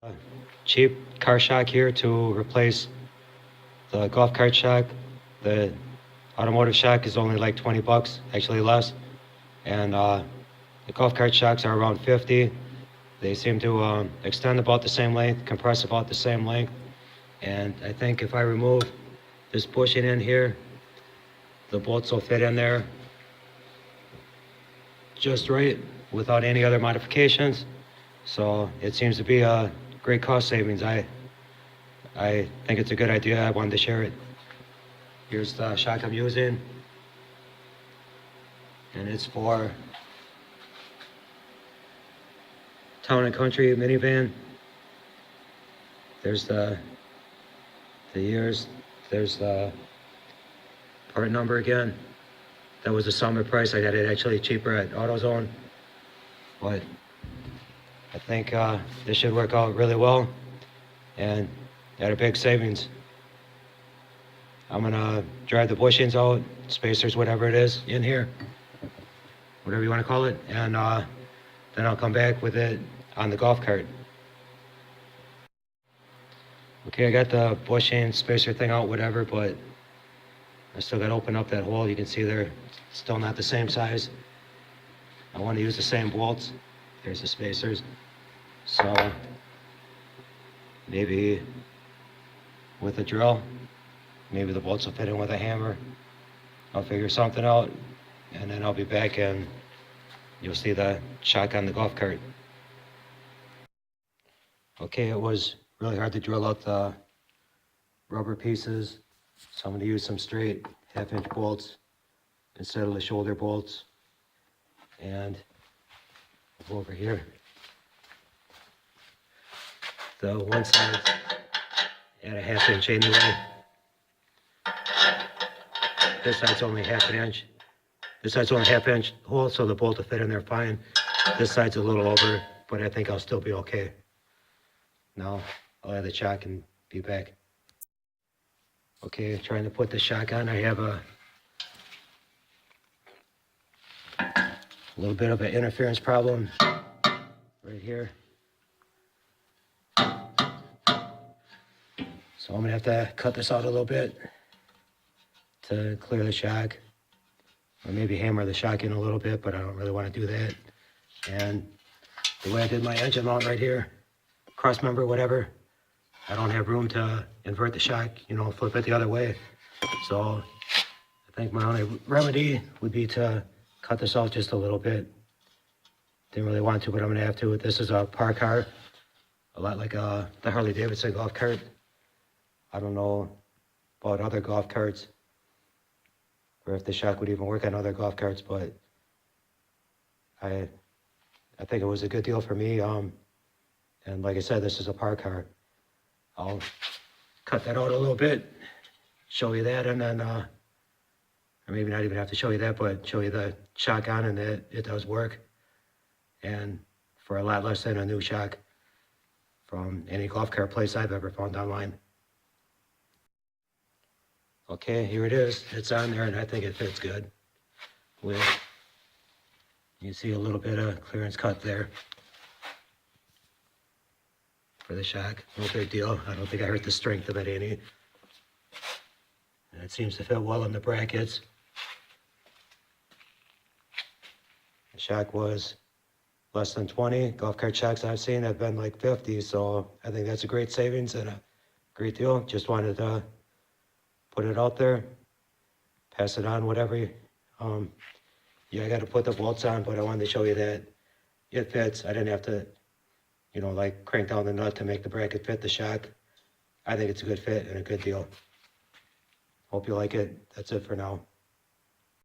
A cheap car shock here to replace the golf cart shock. The automotive shock is only like 20 bucks, actually less. And the golf cart shocks are around 50. They seem to extend about the same length, compress about the same length. And I think if I remove this bushing in here, the bolts will fit in there just right without any other modifications. So it seems to be a great cost savings. I think it's a good idea. I wanted to share it. Here's the shock I'm using, and it's for town and country minivan. There's the years. There's the part number again. That was the summer price. I got it actually cheaper at AutoZone, but I think this should work out really well and at a big savings. I'm gonna drive the bushings out, spacers, whatever it is, in here, whatever you want to call it, and then I'll come back with it on the golf cart. Okay, I got the bushing spacer thing out, whatever, but I still got to open up that hole. You can see they're still not the same size. I want to use the same bolts. There's the spacers. So maybe with a drill, maybe the bolts will fit in with a hammer. I'll figure something out, and then I'll be back and you'll see the shock on the golf cart. Okay, it was really hard to drill out the rubber pieces, so I'm going to use some straight 1/2-inch bolts instead of the shoulder bolts. And I'll go over here. The one side at a 1/2 inch anyway. This side's only 1/2 inch. This side's only 1/2 inch hole, so the bolt will fit in there fine. This side's a little over, but I think I'll still be okay. Now I'll add the shock and be back. Okay, trying to put the shock on. I have a little bit of an interference problem right here. So I'm gonna have to cut this out a little bit to clear the shock, or maybe hammer the shock in a little bit, but I don't really want to do that. And the way I did my engine mount right here, cross member, whatever, I don't have room to invert the shock, flip it the other way. So I think my only remedy would be to cut this out just a little bit. Didn't really want to, but I'm gonna have to. This is a park car, a lot like the Harley Davidson golf cart. I don't know about other golf carts, or if the shock would even work on other golf carts, but I think it was a good deal for me. And like I said, this is a park car. I'll cut that out a little bit, show you that, and then, or maybe not even have to show you that, but show you the shock on, and that it does work. And for a lot less than a new shock from any golf cart place I've ever found online. Okay, here it is. It's on there, and I think it fits good. You see a little bit of clearance cut there for the shock. No big deal. I don't think I hurt the strength of it any. And it seems to fit well in the brackets. The shock was less than 20. Golf cart shocks I've seen have been like 50, so I think that's a great savings and a great deal. Just wanted to put it out there, pass it on, whatever. Yeah, I got to put the bolts on, but I wanted to show you that it fits. I didn't have to, like crank down the nut to make the bracket fit the shock. I think it's a good fit and a good deal. Hope you like it. That's it for now.